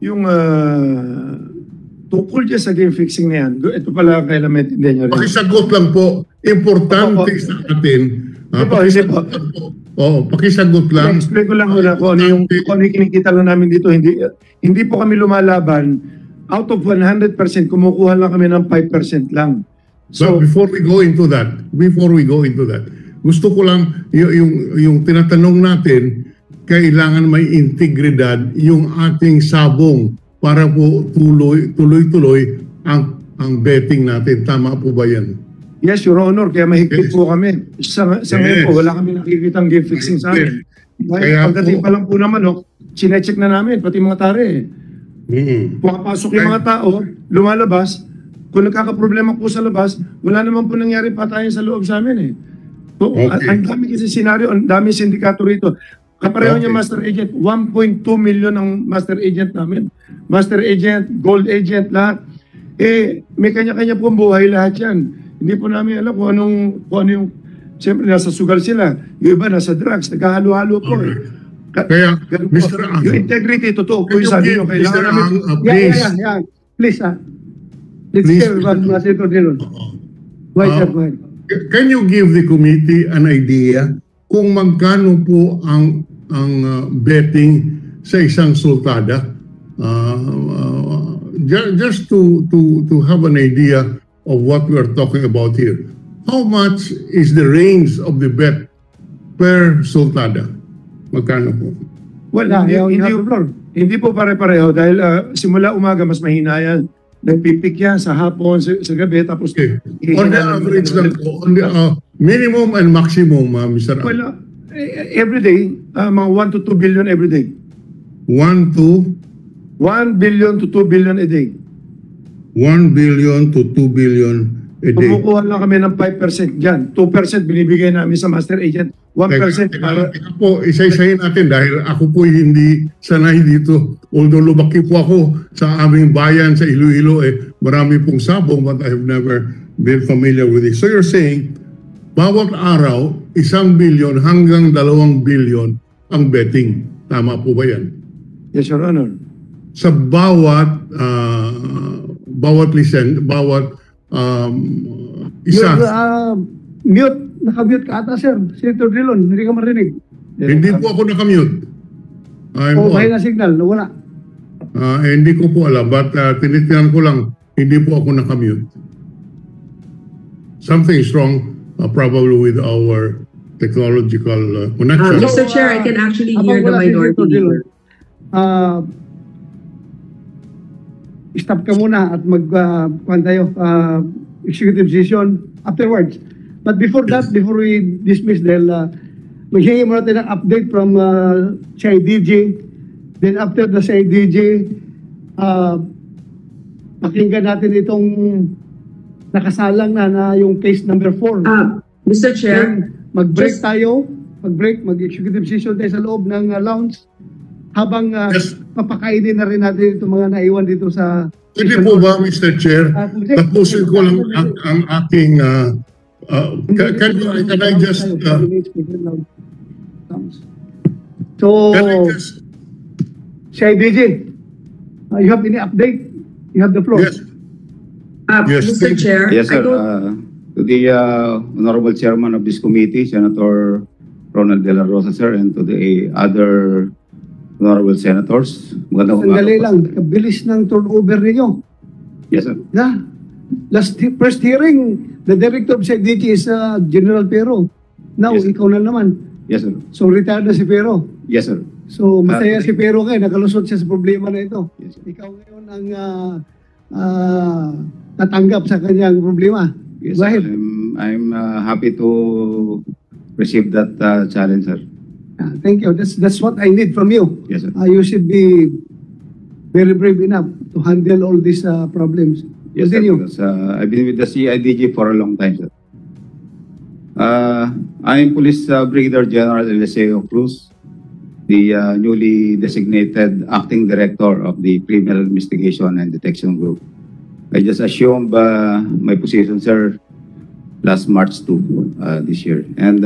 yung tungkol dyan sa game fixing na yan, ito pala kailan maintindihan nyo rin. Pakisagot lang po. Importante sa atin. Pakisagot lang po. Pakisagot lang. Explain ko lang kung ano yung kinikita lang namin dito. Hindi po kami lumalaban. Out of 100%, kumukuha lang kami ng 5% lang. So, but before we go into that, gusto ko lang yung tinatanong natin, kailangan may integridad yung ating sabong para po tuloy-tuloy ang betting natin. Tama po ba yan? Yes, Your Honor. Kaya mahigpit po kami. Sa ngayon po, wala kami nakikitang game fixing sa amin. Pagdating pa lang po naman, sinecheck na namin, pati mga tare. Pumapasok yung mga tao, lumalabas. Kung nagkakaproblema po sa labas, wala naman po nangyari patayan sa loob sa amin eh. So, ang dami kasi senaryo, ang dami sindikato rito. Kapareho niya master agent, 1.2 million ang master agent namin. Master agent, gold agent, lahat. May kanya-kanya po ang buhay lahat yan. Hindi po namin alam kung ano yung, siyempre nasa sugal sila. Yung iba nasa drugs, nagkahalo-halo po eh. Kaya, Mr. Ang, yung integrity, totoo po yung sabi nyo. Mr. Ang, please. Please, let's hear what Senator Dillon. Go ahead. Can you give the committee an idea kung magkano po ang betting sa isang sultada? Just to have an idea of what we are talking about here. How much is the range of the bet per sultada? Magkano po? Well, hindi po pare-pareho dahil simula umaga mas mahina yan. Nagpipik yan sa hapon, sa gabi, tapos... Okay. On the average lang po, on the minimum and maximum, Mr. Well, every day, mga 1 to 2 billion every day. 1 billion to 2 billion a day. 1 billion to 2 billion a day. Kumukuha lang kami ng 5% dyan. 2% binibigay namin sa master agent. 1% para... Teka po, isa-isahin natin dahil ako po hindi sanay dito. Although lumaki po ako sa aming bayan sa Iloilo, marami pong sabong but I have never been familiar with it. So you're saying, bawat araw, 1 billion hanggang 2 billion ang betting. Tama po ba yan? Yes, Your Honor. Sa bawat isa. Mute. Naka-mute ka ata, sir. Senator Dillon, hindi ka marinig. Hindi po ako nakamute. May na signal, nawala. Hindi ko po alam, but tinitinan ko lang, hindi po ako nakamute. Something is wrong, probably with our technological connection. Mr. Chair, I can actually hear the minority leader. Stop ka muna at mag-kuhan tayo, executive session afterwards. But before that, before we dismiss dahil maghingi muna tayo ng update from CIDG. Then after the CIDG, pakinggan natin itong nakasalang na yung case number 4. Mr. Chair, then mag-break tayo, mag-executive session tayo sa loob ng lounge habang papakainin na rin natin itong mga naiwan dito sa... Hindi po ba, Mr. Chair, tapusin ko lang ang ating... can I just... So, CIDG, you have any update? You have the floor. Yes. Yes. Mr. Chair, Yes, sir. To the Honorable Chairman of this committee, Senator Ronald De La Rosa, sir, and to the other Honorable Senators. Sandali lang, kabilis ng turnover ninyo. Yes, sir. Yeah. First hearing, the director of CIDG is General Pero. Now, Yes, sir. ikaw na naman. Yes, sir. So, retired na si Pero. Yes, sir. So, masaya si Pero kayo, nakalusot siya sa problema na ito. Yes, sir. Ikaw ngayon ang natanggap sa kanyang problema. Yes, Go ahead. sir. I'm happy to receive that challenge, sir. Thank you. That's what I need from you. Yes, sir. You should be very brave enough to handle all these problems. Yes, sir. Continue. Because, I've been with the CIDG for a long time, sir. I'm Police Brigadier General Eliseo Cruz, the newly designated Acting Director of the Criminal Investigation and Detection Group. I just assumed my position, sir, last March 2 this year. And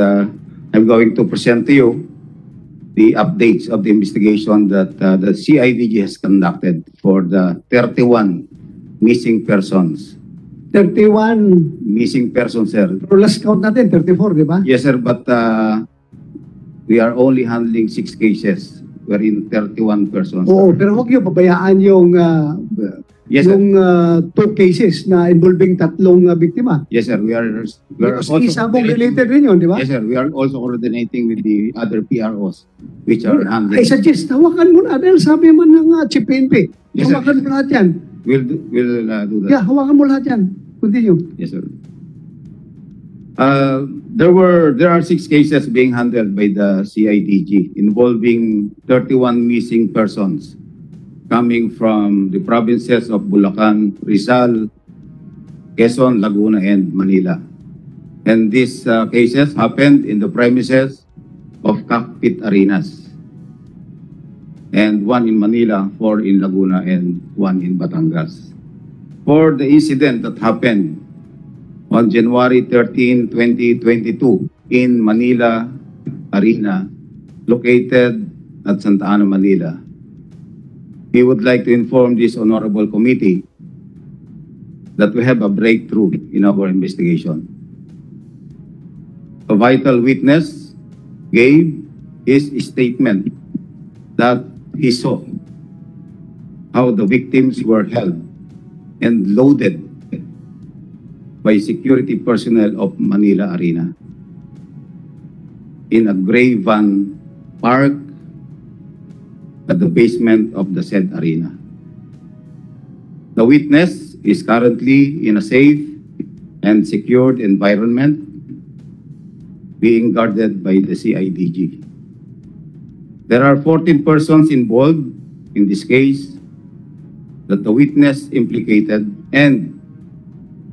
I'm going to present to you the updates of the investigation that the CIDG has conducted for the 31 missing persons. 31, Missing persons, sir. pero last count natin, 34, di ba? Yes, sir, but we are only handling 6 cases wherein 31 persons. Oo, pero huwag niyo pabayaan yung, Yes, sir. yung 2 cases na involving 3 biktima. Yes, sir. We are Because isa mong related rin yun, di ba? Yes, sir. We are also coordinating with the other PROs which are handling. I suggest, hawakan mo na dahil sabi man ng Chief PNP. Yes, sir. Hawakan mo lahat yan. We'll do that. Yeah, hawakan mo lahat yan. Continue. Yes, sir. There are 6 cases being handled by the CIDG involving 31 missing persons coming from the provinces of Bulacan, Rizal, Quezon, Laguna, and Manila. And these cases happened in the premises of Cockpit Arenas. And 1 in Manila, 4 in Laguna, and 1 in Batangas. For the incident that happened on January 13, 2022 in Manila Arena, located at Santa Ana, Manila, we would like to inform this honorable committee that we have a breakthrough in our investigation. A vital witness gave his statement that he saw how the victims were held and loaded by security personnel of Manila Arena in a gray van parked at the basement of the said arena. The witness is currently in a safe and secured environment being guarded by the CIDG. There are 14 persons involved in this case that the witness implicated, and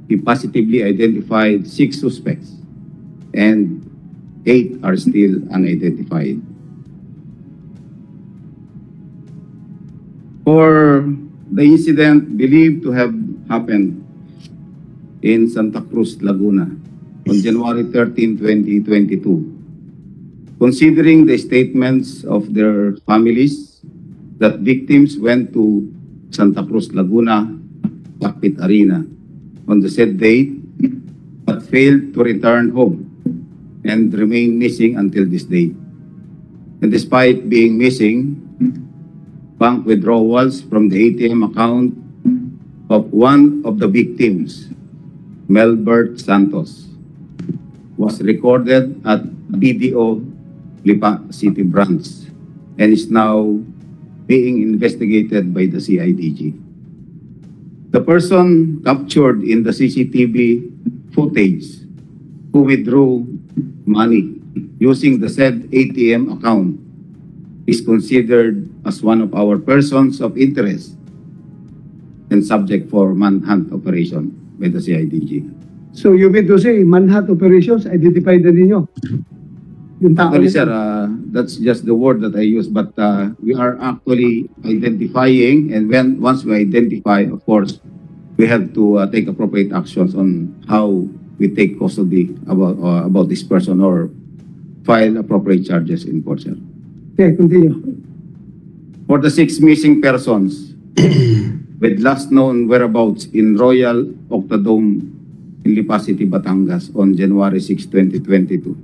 he positively identified 6 suspects and 8 are still unidentified. For the incident believed to have happened in Santa Cruz, Laguna on January 13, 2022, considering the statements of their families that victims went to Santa Cruz, Laguna, Cockpit Arena on the said date but failed to return home and remain missing until this date. And despite being missing, bank withdrawals from the ATM account of one of the victims, Melbert Santos, was recorded at BDO Lipa City Branch and is now being investigated by the CIDG. The person captured in the CCTV footage who withdrew money using the said ATM account is considered as one of our persons of interest and subject for manhunt operation by the CIDG. So you mean to say, manhunt operations, identified na ninyo? Yung tao Actually, na- sir, that's just the word that I use, but we are actually identifying, and once we identify, of course, we have to take appropriate actions on how we take custody about this person or file appropriate charges in court, sir. Okay, continue. For the 6 missing persons with last known whereabouts in Royal Octodome in Lipa City, Batangas on January 6, 2022.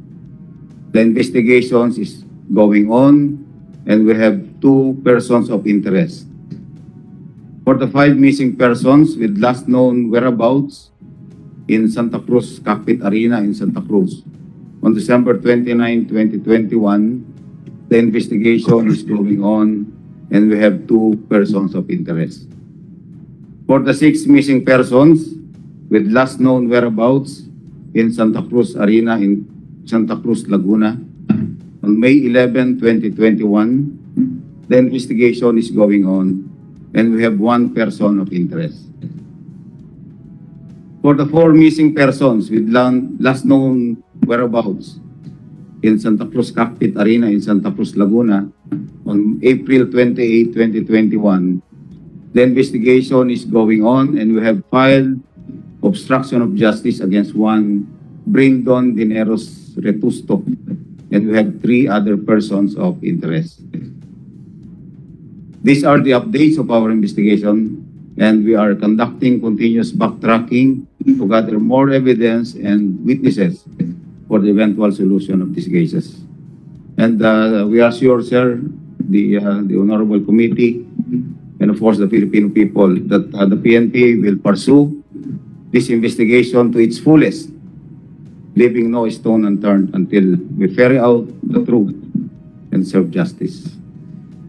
The investigations is going on and we have 2 persons of interest. For the 5 missing persons with last known whereabouts in Santa Cruz Cockpit Arena in Santa Cruz on December 29, 2021, the investigation is going on and we have 2 persons of interest. For the 6 missing persons with last known whereabouts in Santa Cruz Arena in Santa Cruz, Laguna on May 11, 2021, the investigation is going on and we have 1 person of interest. For the 4 missing persons with last known whereabouts in Santa Cruz Cockpit Arena in Santa Cruz, Laguna on April 28, 2021, the investigation is going on and we have filed obstruction of justice against 1 Brindon Dineros Retusto and we have 3 other persons of interest. These are the updates of our investigation, and we are conducting continuous backtracking to gather more evidence and witnesses for the eventual solution of these cases. And we are sure, sir, the Honorable Committee, and of course the Filipino people, that the PNP will pursue this investigation to its fullest, leaving no stone unturned until we ferry out the truth and serve justice.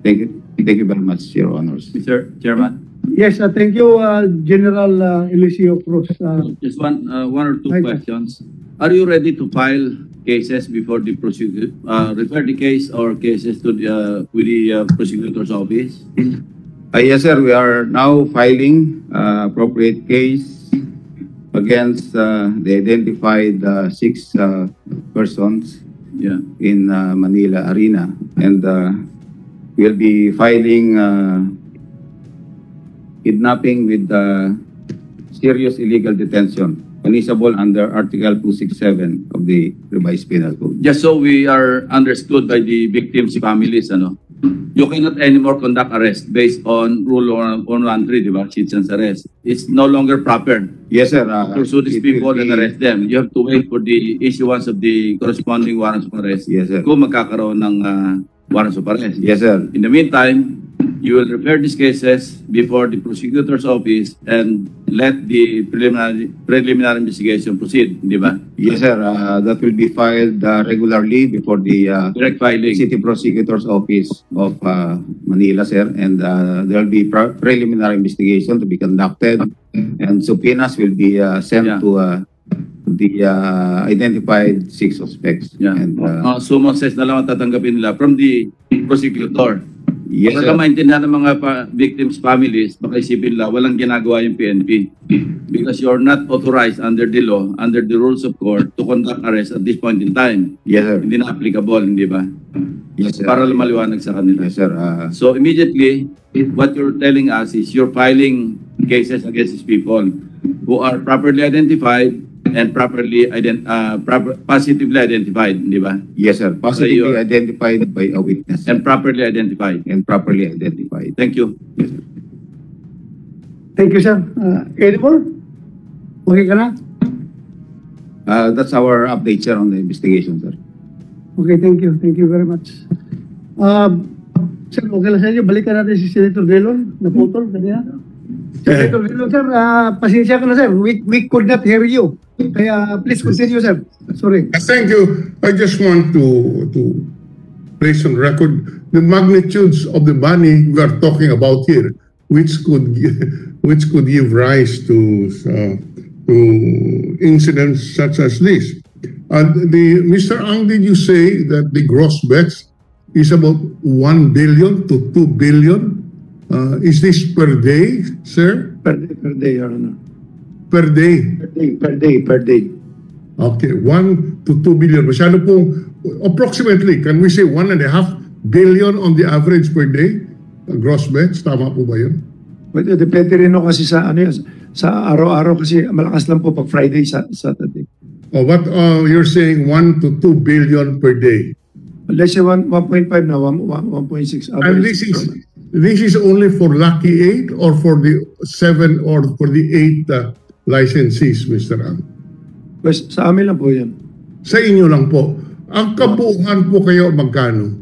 Thank you. Thank you very much, Your Honors. Mr. Chairman, Yes, thank you, General Eliseo Cruz. just one or two Hi, sir. questions. Are you ready to file cases before the prosecutor, refer the case or cases to the with the prosecutor's office? Yes, sir. We are now filing appropriate case against the identified 6 persons Yeah. in Manila Arena, and we'll be filing kidnapping with serious illegal detention, punishable under Article 267 of the Revised Penal Code. Just so we are understood by the victims' families, ano, you cannot anymore conduct arrest based on Rule 113, di ba? Citizens arrest. It's no longer proper Yes, sir. to pursue these It will people and be- arrest them. You have to wait for the issuance of the corresponding warrants of arrest. Yes, sir. Kung magkakaroon ng warrants of arrest. Yes, sir. In the meantime, you will refer these cases before the prosecutor's office and let the preliminary investigation proceed, di ba? Yes, sir. That will be filed regularly before the Direct filing. City Prosecutor's Office of Manila, sir, and there will be preliminary investigation to be conducted, and subpoenas will be sent Yeah. to the identified 6 suspects. Yeah. And, Summons na lang ang tatanggapin nila from the prosecutor. yes, Para sir. maintindihan ng mga victims' families, baka isipin nila, walang ginagawa yung PNP. Because you're not authorized under the law, under the rules of court, to conduct arrest at this point in time. Yes, sir. Hindi na applicable, hindi ba? Yes, sir. Para maliwanag sa kanila. Yes, sir. So immediately, what you're telling us is you're filing cases against these people who are properly identified and positively identified, di ba? Yes, sir. Positively you're- identified by a witness And properly identified. and properly identified. Thank you. Yes, sir. Thank you, sir. Any more? Okay ka na? That's our update, sir, on the investigation, sir. Okay, thank you. Thank you very much. Sir, okay lang sa inyo. Balikan natin si Senator Dillon. Naputol kanina. Senator Dillon, sir, pasensya ka na, sir. We could not hear you. Kaya please continue, sir. Sorry. Thank you. I just want to place on record the magnitudes of the money we are talking about here, which could give rise to incidents such as this. Mr. Ang, did you say that the gross bets is about 1 billion to 2 billion? Is this per day, sir? Per day, Your Honor. Per day? Per day. Okay, 1 to 2 billion. Masyado pong, approximately, can we say 1.5 billion on the average per day? Gross bets, tama po ba yun? Pwede, depende rin ako kasi sa ano yun, sa araw-araw kasi malakas lang po pag Friday, Saturday. Oh, but you're saying 1 to 2 billion per day. Let's say 1.5 na, 1.6. And this is only for Lucky 8 or for the 7 or for the 8 licensees, Mr. Ang? Pues, sa amin lang po yan. Sa inyo lang po. Ang kabuuan po kayo magkano?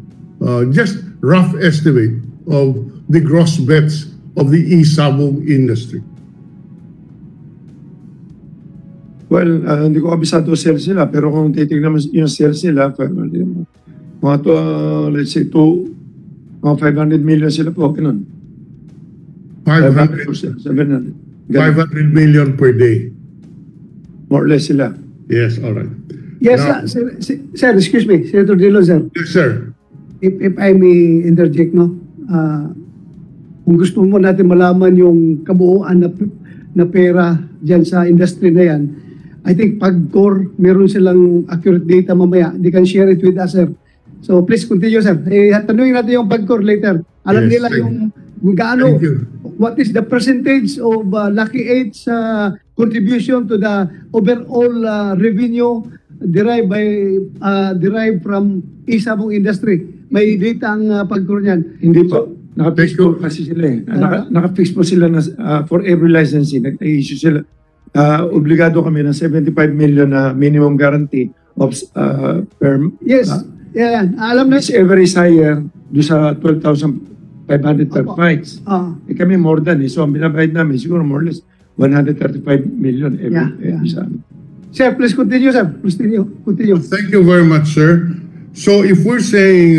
Just rough estimate of the gross bets of the e-sabong industry. Well, hindi ko kabisado sales sila, pero kung titignan mo yung sales nila, mga to, let's say, mga 500 million sila po, ganun. 500 or 700. Ganun. million per day. More or less sila. Yes, all right. Yes, Now- sir, excuse me, Senator Dillon, sir. Yes, sir. If I may interject, no? Kung gusto mo natin malaman yung kabuuan na pera dyan sa industry na yan, I think PAGCOR, meron silang accurate data mamaya. They can share it with us, sir. So please continue, sir. Tanungin natin yung PAGCOR later. Alam Yes, nila thank yung gaano, Thank you. what is the percentage of Lucky 8's contribution to the overall revenue derived from isabong industry. May data ang pagkaroon yan. Hindi po. Naka-fix po kasi sila eh. Naka-fix po sila na for every licensing. Nag-issue sila. Obligado kami ng 75 million na minimum guarantee of per Yes. Yeah, alam na. This ever is higher do sa 12,500 per fights. Kami more than eh. So ang binabayad namin siguro more or less 135 million every sa amin. Sir, please continue, sir. Please continue. Thank you very much, sir. So if we're saying,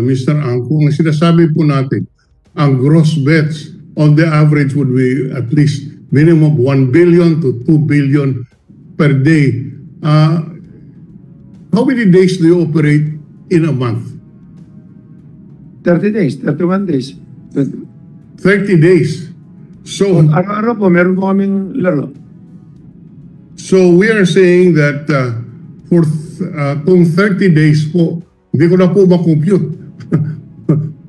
Mr. Ang, kung sinasabi po natin, ang gross bets on the average would be at least minimum 1 billion to 2 billion per day. How many days do you operate in a month? 30 days, 31 days. 30 days. So, Araw-araw po, meron po kaming laro. so we are saying that kung 30 days po, hindi ko na po ma-compute.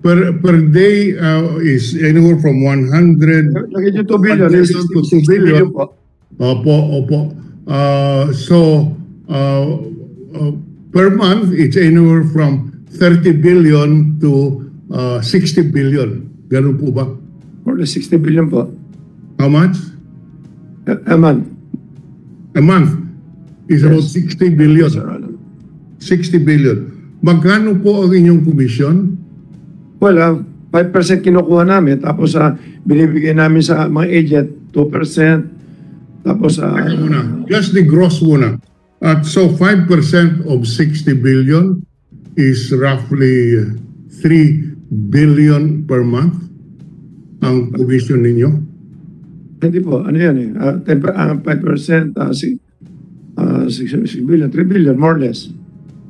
per day is anywhere from 100 Lagyan nyo 2 billion. to 2 billion. po. Opo. Per month, it's anywhere from 30 billion to 60 billion. Ganun po ba? More than 60 billion po. How much? A month. A month is about 60 billion. Sir, ano? 60 billion. Magkano po ang inyong commission? Well, 5% kinukuha namin. Tapos binibigay namin sa mga agent, 2%. Tapos Teka muna. Just the gross muna. At so 5% of 60 billion is roughly 3 billion per month ang commission ninyo. hindi po, ano yan eh. 5%, 6 billion, 3 billion, more or less.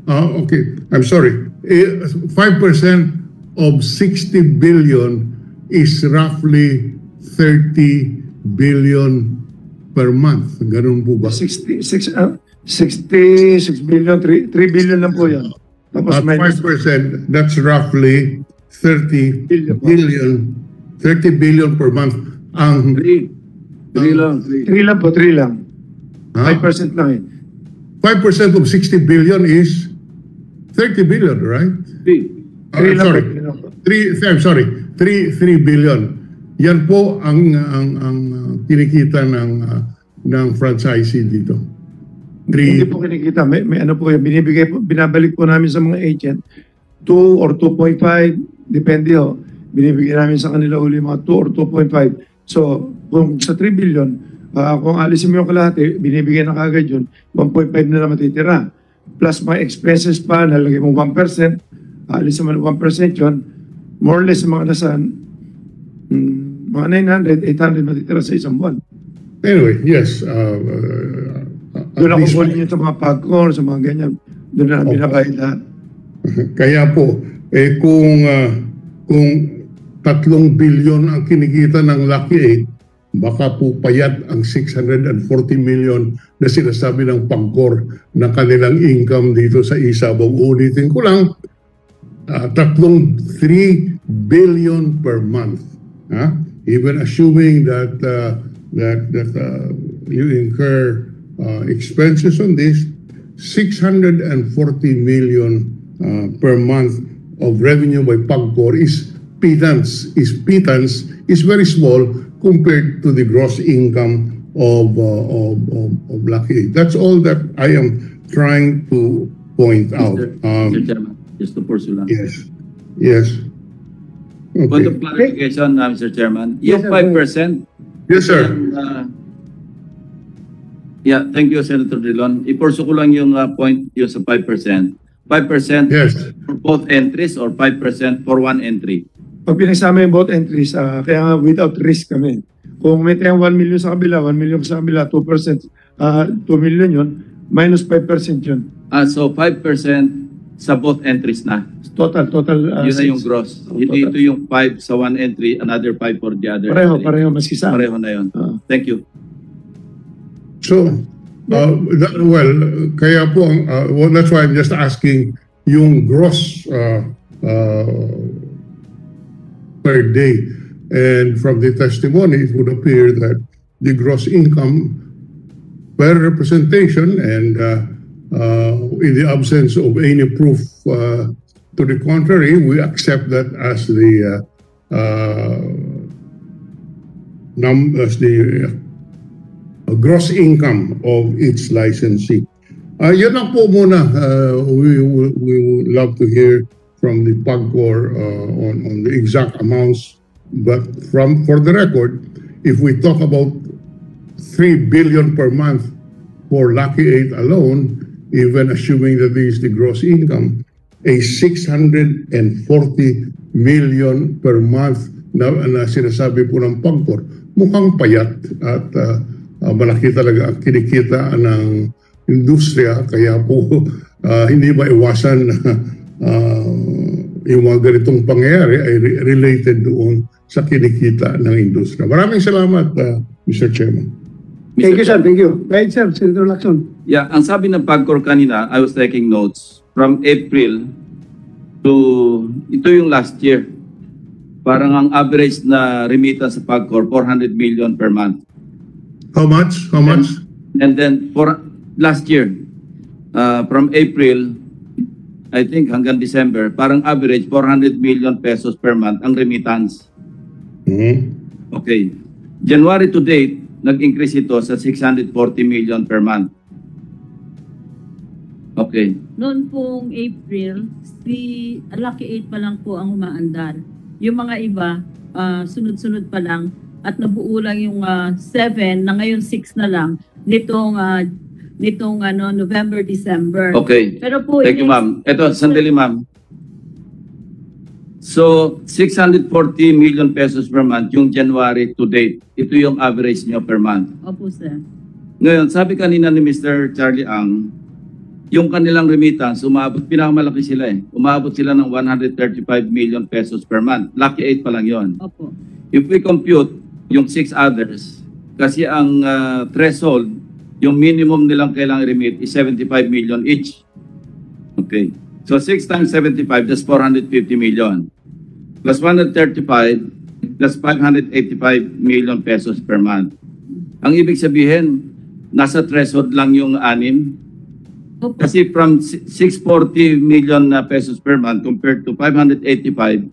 Okay. I'm sorry. 5% of 60 billion is roughly 30 billion per month. Ganun po ba? 66 billion, 3 billion lang po yan. Tapos At minus 5%, that's roughly 30 Billion. billion, 30 billion per month. Ang 3 lang. 3 lang po, 3 lang. 5% lang eh. 5% of 60 billion is 30 billion, right? 3. Three lang Sorry. po. I'm sorry. 3 billion. Yan po ang kinikita ng franchisee dito. Hindi po kinikita. May ano po yan. Binibigay po, binabalik po namin sa mga agent. 2 or 2.5, depende ho. Binibigay namin sa kanila uli mga 2 or 2.5. So, kung sa 3 billion, kung alisin mo yung kalahati, binibigay na kagad yun, 1.5 na matitira. Plus mga expenses pa, nalagay mo 1%, alisin mo 1% yun, more or less mga nasa mga 900, 800 matitira sa isang buwan. Anyway, yes. Doon ako kunin yun sa mga popcorn, sa mga ganyan. Doon na namin nabayad lahat. Kaya po, kung 3 billion ang kinikita ng Lucky 8, baka po payat ang 640 million na sinasabi ng Pagcor na kanilang income dito sa Isabaw. Ulitin ko lang, 3 billion per month. Even assuming that you incur expenses on this, 640 million per month of revenue by Pagcor is pittance, is very small compared to the gross income of Lucky 8. That's all that I am trying to point out. Mr. Chairman, just to pursue lang. Yes. Point of Okay. clarification, Mr. Chairman. Yes, Yung sir. 5%, Yes, sir. yeah, thank you, Senator Drilon. Ipurso ko lang yung point yung sa 5%. 5% Yes. for both entries or 5% for one entry? Pag pinagsama yung both entries, kaya nga without risk kami. Kung may tayong 1 million sa kabila, 1 million sa kabila, 2%, 2 million yun, minus 5% yun. So 5% sa both entries na. Total. Yun na yung gross. Hindi total. ito yung 5 sa one entry, another 5 for the other. Pareho, maski sa Pareho na yun. Thank you. So, kaya po, that's why I'm just asking yung gross per day. And from the testimony, it would appear that the gross income per representation and In the absence of any proof to the contrary, we accept that as the gross income of each licensee. Yun lang po muna. We would love to hear from the PAGCOR on the exact amounts. But for the record, if we talk about 3 billion per month for Lucky 8 alone, even assuming that this is the gross income, a 640 million per month na sinasabi po ng PAGCOR, mukhang payat at malaki talaga ang kinikita ng industriya, kaya po hindi maiwasan yung mga ganitong pangyayari ay related doon sa kinikita ng industriya. Maraming salamat, Mr. Chairman. Thank you, sir. Thank you. Right, sir. Senator Lacson. Yeah, ang sabi ng PAGCOR kanina, I was taking notes, from April to, ito yung last year, parang ang average na remittance sa PAGCOR, 400 million per month. How much? How much? And then for last year, from April, I think hanggang December, parang average 400 million pesos per month ang remittance. Okay. January to date, nag-increase ito sa 640 million per month. Okay. Noon pong April, si Lucky 8 pa lang po ang umaandar. Yung mga iba, sunod-sunod pa lang at nabuo lang yung 7 na ngayon 6 na lang nitong November, December. Okay. Pero po thank you, ma'am. Ito, sandali, ma'am. So, 640 million pesos per month yung January to date. Ito yung average nyo per month. Opo, sir. Ngayon, sabi kanina ni Mr. Charlie Ang, yung kanilang remittance, pinakamalaki sila eh. Umabot sila ng 135 million pesos per month. Lucky 8 pa lang yon. Opo. If we compute yung 6 others, kasi ang threshold, yung minimum nilang kailangang remit is 75 million each. Okay. So 6 times 75, that's 450 million. Plus 135, that's 585 million pesos per month. Ang ibig sabihin, nasa threshold lang yung 6. Opo. Kasi from 640 million pesos per month compared to 585,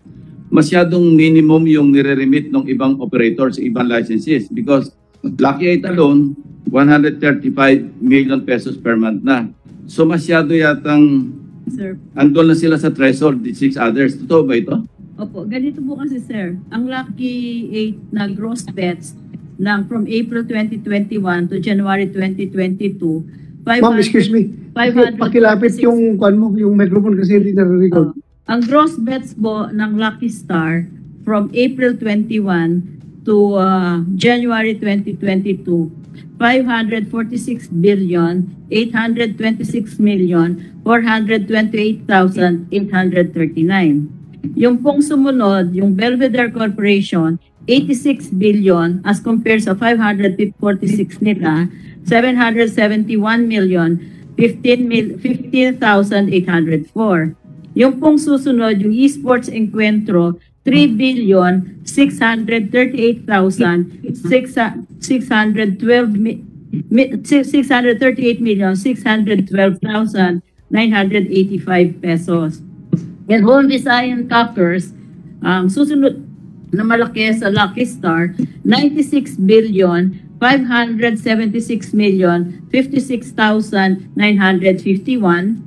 masyadong minimum yung nire-remit ng ibang operators, ibang licenses. Because Lucky 8 alone, 135 million pesos per month na. So masyado yatang Sir. andun na sila sa threshold, the 6 others. Totoo ba ito? Opo. Ganito po kasi, sir. Ang Lucky 8 na gross bets ng from April 2021 to January 2022, Ma'am, excuse me. 500 Pakilapit yung microphone kasi hindi na-record. Ang gross bets po ng Lucky Star from April 21 to January 2022, 546,826,428,839. Yung pong sumunod, yung Belvedere Corporation, 86 billion as compared sa 546 nila, 771,015,804. Yung pong susunod, yung Esports Encuentro, 638,985 pesos. And Home Visayan Cockers, ang susunod na malaki sa Lucky Star, 96,576,056,951.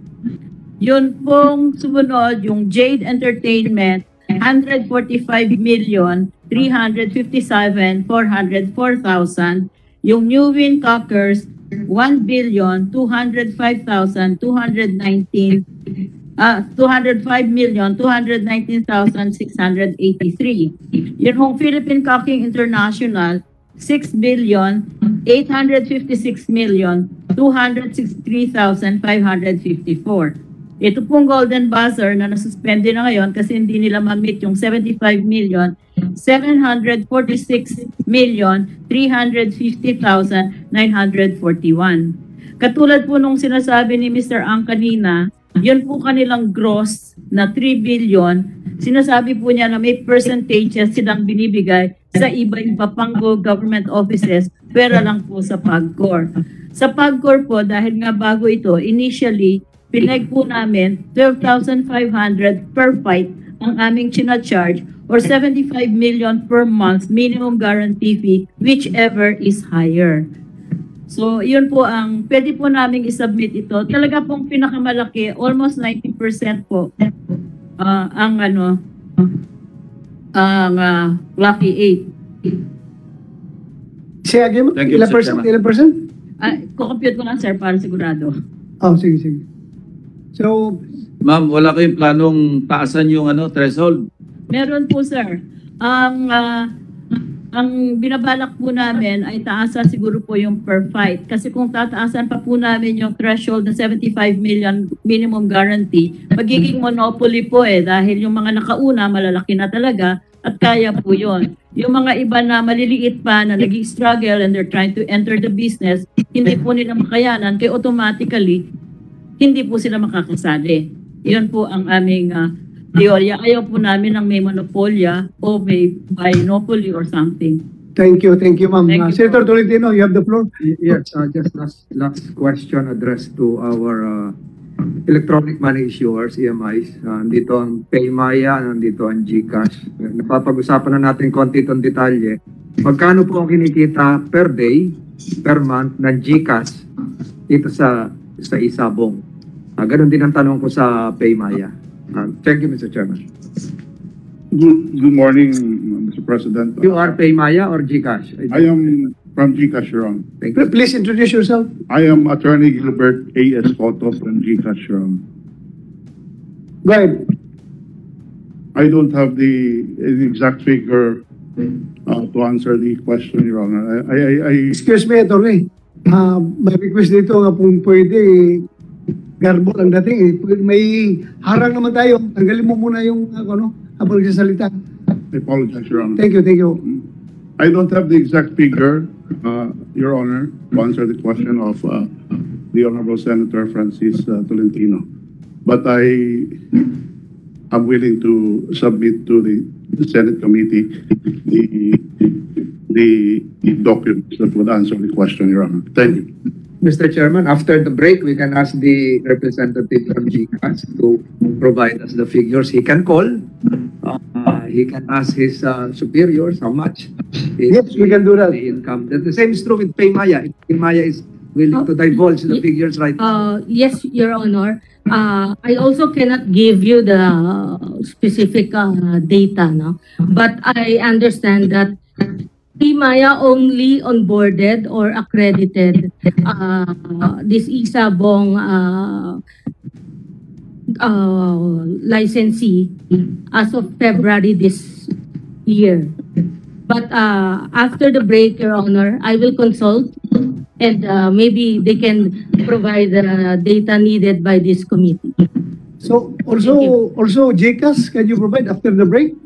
Yun pong sumunod, yung Jade Entertainment, 145,357,404,000. Yung New Win Cockers, 205,219,683. Yun hong Philippine Cocking International, 6,856,263,554. Ito pong Golden Buzzer na nasuspende na ngayon kasi hindi nila ma-meet yung 75,746,350,941. Katulad po nung sinasabi ni Mr. Ang kanina, Yun po kanilang gross na 3 billion. Sinasabi po niya na may percentages silang binibigay sa iba-iba pang government offices, pera lang po sa PAGCOR. Sa PAGCOR po, dahil nga bago ito, initially, pinag po namin 12,500 per fight ang aming charge or 75 million per month minimum guarantee fee, whichever is higher. So, yun po ang, pwede po namin isubmit ito. Talaga pong pinakamalaki, almost 90% po, ang Lucky 8. Say again, Thank you, ilang Mr. percent? Chairman. Ilang percent? Kukompute ko lang, sir, para sigurado. Oh, sige, sige. So, Ma'am, wala kayong planong taasan yung threshold? Meron po, sir. Ang binabalak po namin ay taasan siguro po yung per fight. Kasi kung tataasan pa po namin yung threshold na 75 million minimum guarantee, magiging monopoly po dahil yung mga nakauna malalaki na talaga at kaya po yun. Yung mga iba na maliliit pa na nag-struggle and they're trying to enter the business, hindi po nila makayanan kaya automatically hindi po sila makakasali. Yun po ang aming teorya. Ayaw po namin ng may monopolya o may binopoly or something. thank you, ma'am. Thank you Senator po. Tolentino, you have the floor. Yes, just last question addressed to our electronic money issuers, EMIs. Nandito ang Paymaya, nandito ang GCash. Napapag-usapan na natin konti itong detalye. Magkano po ang kinikita per day, per month ng GCash dito sa Isabong? Ganon din ang tanong ko sa Paymaya. Thank you, Mr. Chairman. Good morning, Mr. President. You are Paymaya or GCash? I am from GCash, Your Honor. Thank you. Please introduce yourself. I am Attorney Gilbert A.S. Cotto from GCash, Your Honor. Go ahead. I don't have the exact figure to answer the question, Your Honor. Excuse me, attorney. May request dito nga kung pwede, garbo lang dating. May harang naman tayo. Tanggalin mo muna yung habang nagsasalita. I apologize, Your Honor. Thank you, thank you. I don't have the exact figure, Your Honor, to answer the question of the Honorable Senator Francis Tolentino. But I am willing to submit to the Senate committee the documents that would answer the question, Your Honor. Thank you. Mr. Chairman, after the break, we can ask the representative from GCash to provide us the figures. He can call. He can ask his superiors how much is Yes, we can do that. the income. The same is true with Paymaya. If Paymaya is willing to divulge the figures right now. Yes, Your Honor. I also cannot give you the specific data, no? But I understand that Paymaya only onboarded or accredited this Isabong licensee as of February this year. But after the break, Your Honor, I will consult and maybe they can provide the data needed by this committee. So, also GCash, can you provide after the break?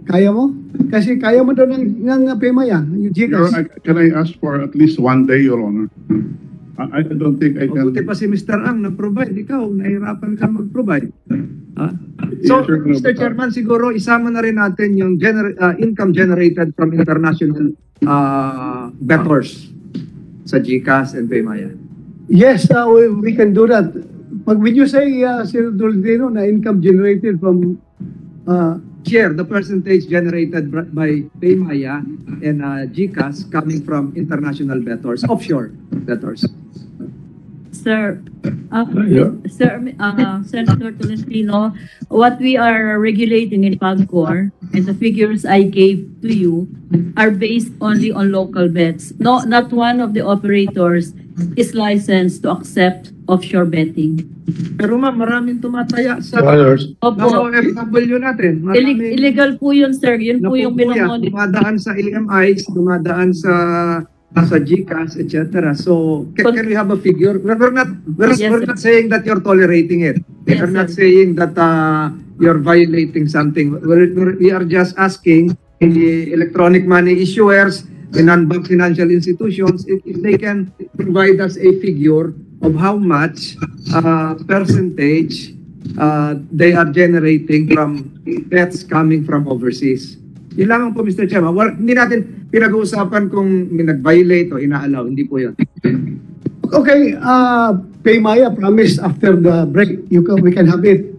Kaya mo? Kasi kaya mo daw ng Paymaya, yung Your GCash. Honor, can I ask for at least one day, Your Honor? I don't think I can. Mabuti pa si Mr. Ang na-provide. Ikaw, nahirapan ka mag-provide. So, Yes, sir. Mr. Chairman, siguro isama na rin natin yung income generated from international bettors sa GCash and Paymaya. Yes, we can do that. When you say, Sir Tolentino, na income generated from Share the percentage generated by Paymaya and GCash coming from international bettors, offshore bettors. Sir, Senator Tolentino, what we are regulating in PAGCOR and the figures I gave to you are based only on local bets. No, not one of the operators is licensed to accept offshore betting. Pero ma'am, maraming tumataya sa Opo, FW natin. illegal po yun, sir. Yun po yung binomonitor. Dumadaan sa EMIs, dumadaan sa GCash, etc. So, can we have a figure? We're not saying that you're tolerating it. Yes, We're not sir. saying that you're violating something. We are just asking the electronic money issuers, the non-bank financial institutions, if they can provide us a figure of how much percentage they are generating from deaths coming from overseas. Yun lang po, Mr. Chairman. Hindi natin pinag-uusapan kung nag-violate o ina-allow. Hindi po yun. Okay, Paymaya promised after the break, we can have it.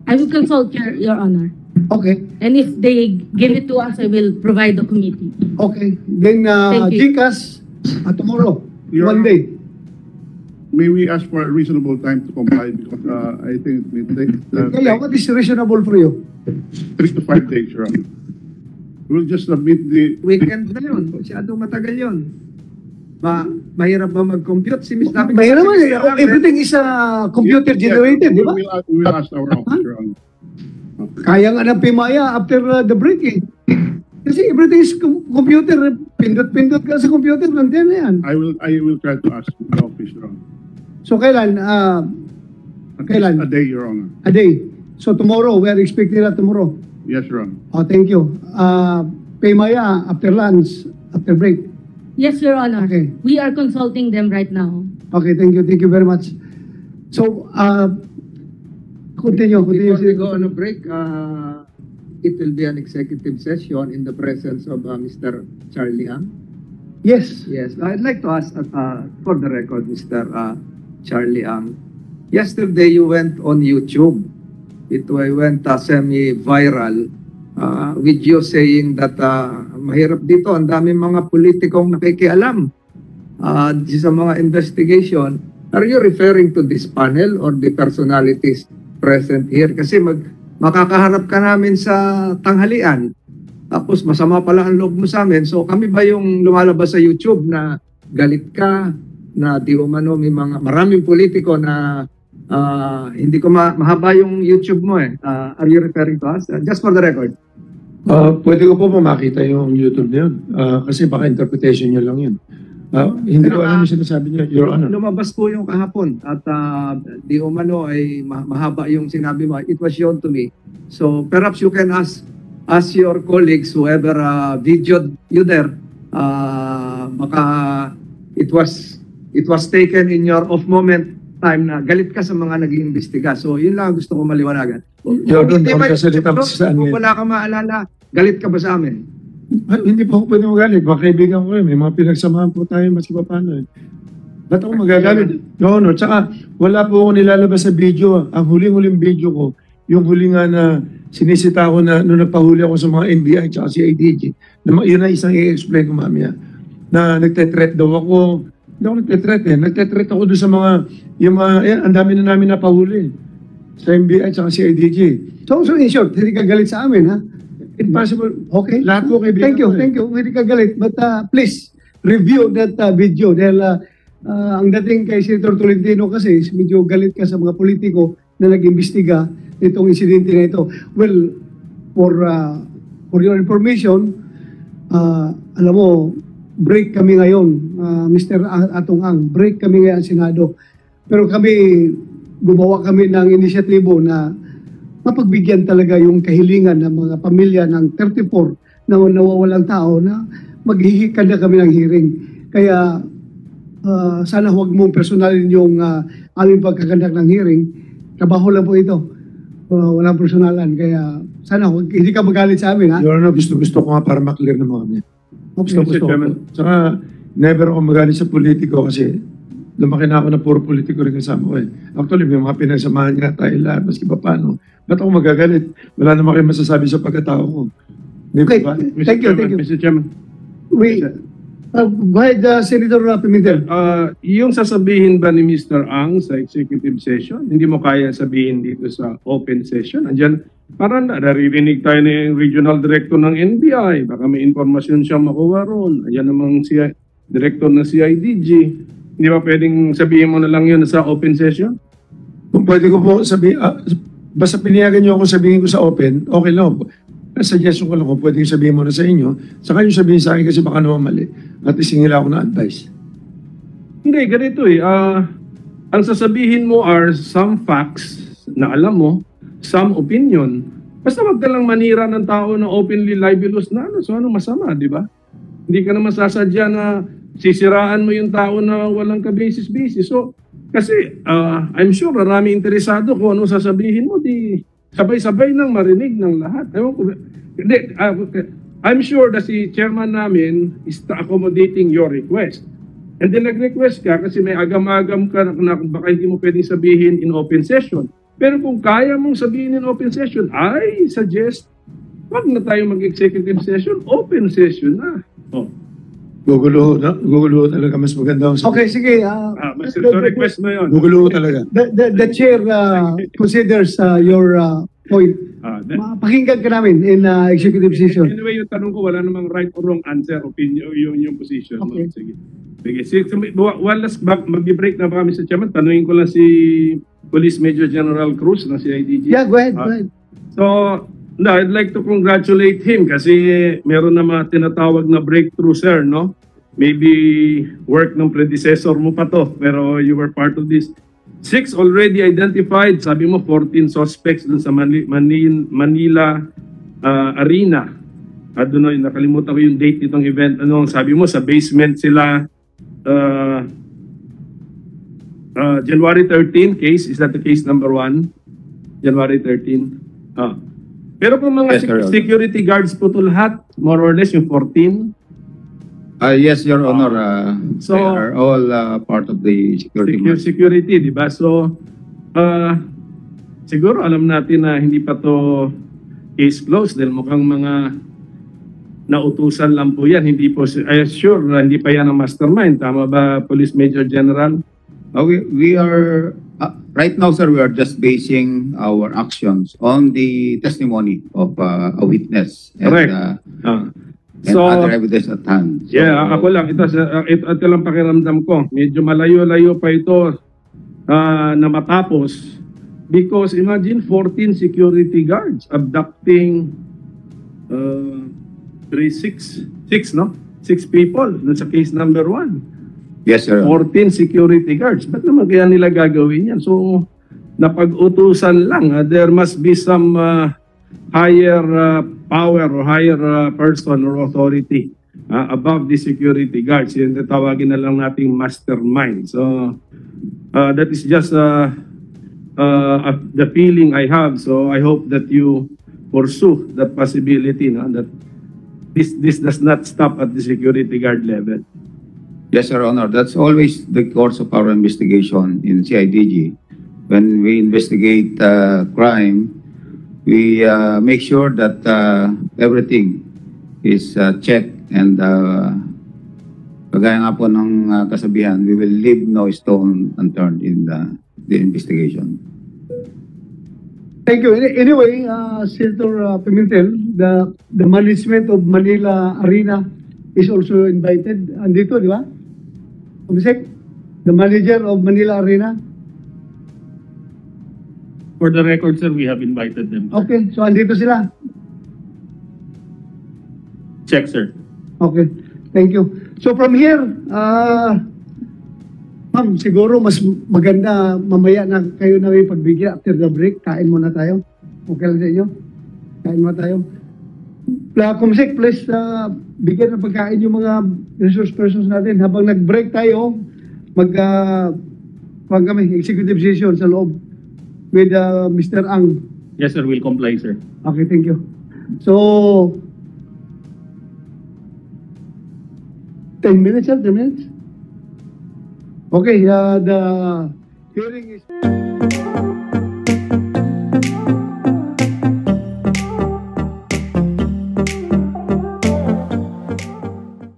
I will consult Your Honor. Okay, And if they give it to us, I will provide the committee. okay. Then, Thank you. GCash, tomorrow, Your one Honor. day. May we ask for a reasonable time to comply because I think it may Kaya, what is reasonable for you? 3 to 5 days, Your Honor. We'll just submit the... Weekend na yun. Masyadong matagal yun. Mahirap ba mag-compute? Si Ms. David? May naman, everything is computer generated, di ba? We will ask our office, Your Honor. Kaya nga ng Paymaya after the break eh. Kasi everything is computer, pindot-pindot ka sa computer, nandiyan na yan. I will try to ask the office, Your Honor. So kailan? Kailan? A day, Your Honor. A day. So tomorrow, we are expecting that tomorrow. Yes, Your Honor. Oh, thank you. Paymaya after lunch, after break. Yes, Your Honor. Okay. We are consulting them right now. Okay, thank you. Thank you very much. So, continue. Before we go on a break, it will be an executive session in the presence of Mr. Charlie Ang. Yes. Yes, I'd like to ask for the record, Mr. Charlie Ang. Yesterday, you went on YouTube. It went semi-viral with you saying that mahirap dito, ang daming mga politikong nakikialam sa mga investigation. Are you referring to this panel or the personalities present here? Kasi makakaharap ka namin sa tanghalian. Tapos masama pala ang loob mo sa amin. So kami ba yung lumalabas sa YouTube na galit ka, na di umano may mga maraming politiko na hindi ko mahaba yung YouTube mo eh. Are you referring to us? Just for the record. Pwede ko po makita yung YouTube na yun. Kasi baka interpretation nyo lang yun. Hindi ko alam yung sinasabi niyo, Your Honor. Lumabas po yung kahapon at di umano ay mahaba yung sinabi mo. It was shown to me. So perhaps you can ask your colleagues, whoever videoed you there, baka it was taken in your off moment time na galit ka sa mga nag-iimbestiga. So yun lang gusto ko maliwanagan. Your Honor, kasalita mo sa amin. Kung wala ka maalala, galit ka ba sa amin? Hindi po ako pwede magalit. Mga kaibigan ko yun. May mga pinagsamahan po tayo mas iba paano. Ba't ako magagalit? Your Honor, tsaka wala po ako nilalabas sa video. Ang huling-huling video ko, yung huli nga na sinisita ko na nung nagpahuli ako sa mga NBI tsaka si IDG. Yun na isang i-explain ko mamaya. Na nagtetret daw ako. Hindi ako nagtetret eh. Nagtetret ako doon sa mga, ang dami na namin napahuli. Sa NBI tsaka si IDG. So in short, hindi ka galit sa amin, ha? Impossible. Okay. Lahat po kaibigan Thank you, ko eh. thank you. Hindi ka galit. But please, review that video. Dahil ang dating kay Senator Tolentino kasi, medyo galit ka sa mga politiko na nag-imbestiga itong insidente na ito. Well, for your information, alam mo, break kami ngayon, Mr. Atong Ang, break kami ngayon sa Senado. Pero gumawa kami ng inisyatibo na mapagbigyan talaga yung kahilingan ng mga pamilya ng 34 na nawawalang tao na maghihikad na kami ng hearing. Kaya sana huwag mong personalin yung aming pagkakandak ng hearing. Trabaho lang po ito. Walang personalan. Kaya sana hindi ka magalit sa amin, ha? Your Honor, gusto ko nga para maklear na mga Gusto ko. Saka never ako magalit sa politiko kasi lumaki na ako na puro politiko rin kasama ko eh. Actually, may mga pinagsamahan nga tayo lahat, maski pa paano. Ba't ako magagalit? Wala naman kayo masasabi sa pagkatao ko. Okay, Ba? thank you. Mr. Chairman. Go ahead, Senator Pimentel. Yung sasabihin ba ni Mr. Ang sa executive session, hindi mo kaya sabihin dito sa open session? Andiyan, parang naririnig tayo ng regional director ng NBI. Baka may informasyon siya makuha ron. Ayan namang si director ng CIDG. Hindi ba pwedeng sabihin mo na lang yun sa open session? Kung pwede ko po sabihin, basta piniyagan niyo ako sabihin ko sa open, okay lang. Suggestion ko lang kung pwede sabihin mo na sa inyo. Saka yung sabihin sa akin kasi baka naman mali. At isingil ako na advice. Hindi, ganito eh. Ang sasabihin mo are some facts na alam mo, some opinion. Basta wag ka lang manira ng tao na openly libelous na ano. So ano masama, di ba? Hindi ka naman sasadya na sisiraan mo yung tao na walang ka-basis-basis. So, Kasi I'm sure marami interesado kung ano sasabihin mo, di sabay-sabay nang marinig ng lahat. Ewan ko, hindi, I'm sure that si chairman namin is accommodating your request. And then nag-request ka kasi may agam-agam ka na baka hindi mo pwedeng sabihin in open session. Pero kung kaya mong sabihin in open session, I suggest wag na tayo mag-executive session, open session na. Oh. Gugulo talaga. Mas maganda. Okay, sige. So request mo yun. Gugulo talaga. The chair considers your point. Pakinggan ka namin in executive session. Anyway, yung tanong ko, wala namang right or wrong answer, opinion, yung position. Okay. No? Sige. One last, mag-break na ba kami sa chairman? Tanungin ko lang si Police Major General Cruz ng CIDG. Yeah, go ahead. Go ahead. So, no, I'd like to congratulate him kasi meron na mga tinatawag na breakthrough, sir, no? Maybe work ng predecessor mo pa to, pero you were part of this. 6 already identified, sabi mo 14 suspects dun sa Manila Arena. At doon, nakalimutan ko yung date nitong event. Ano, sabi mo sa basement sila January 13 case, is that the case number 1? January 13. Pero kung mga security guards po to lahat, more or less yung 14. Yes, Your Honor. So, they are all part of the security. Di ba? So, siguro alam natin na hindi pa to case closed dahil mukhang mga nautusan lang po yan. Hindi po, I assure na hindi pa yan ang mastermind. Tama ba, Police Major General? We are, right now, sir, we are just basing our actions on the testimony of a witness and, Correct. and other evidence at hand. So, Ako lang, ito lang pakiramdam ko. Medyo malayo-layo pa ito na matapos because imagine 14 security guards abducting 6 people dun sa case number 1. Yes, sir. 14 security guards. Ba't naman kaya nila gagawin yan? So, napag-utusan lang. There must be some higher power or higher person or authority above the security guards. Yung tawagin na lang nating mastermind. So, that is just the feeling I have. So, I hope that you pursue that possibility, no? That this does not stop at the security guard level. Yes, Your Honor. That's always the course of our investigation in CIDG. When we investigate crime, we make sure that everything is checked and kagaya nga po ng kasabihan, we will leave no stone unturned in the investigation. Thank you. Anyway, Senator Pimentel, the management of Manila Arena is also invited. Andito, di ba? Kumisek, the manager of Manila Arena. For the record, sir, we have invited them. Okay, so andito sila. Check, sir. Okay, thank you. So from here, ma'am, siguro mas maganda mamaya na kayo na may pagbigyan after the break. Kain muna tayo. Okay lang sa inyo? Kain muna tayo. Kumisek, please bigyan ng pagkain yung mga resource persons natin. Habang nag-break tayo, kami, executive session sa loob with Mr. Ang. Yes, sir. We'll comply, sir. Okay, thank you. So, 10 minutes, sir? 10 minutes? Okay, the hearing is...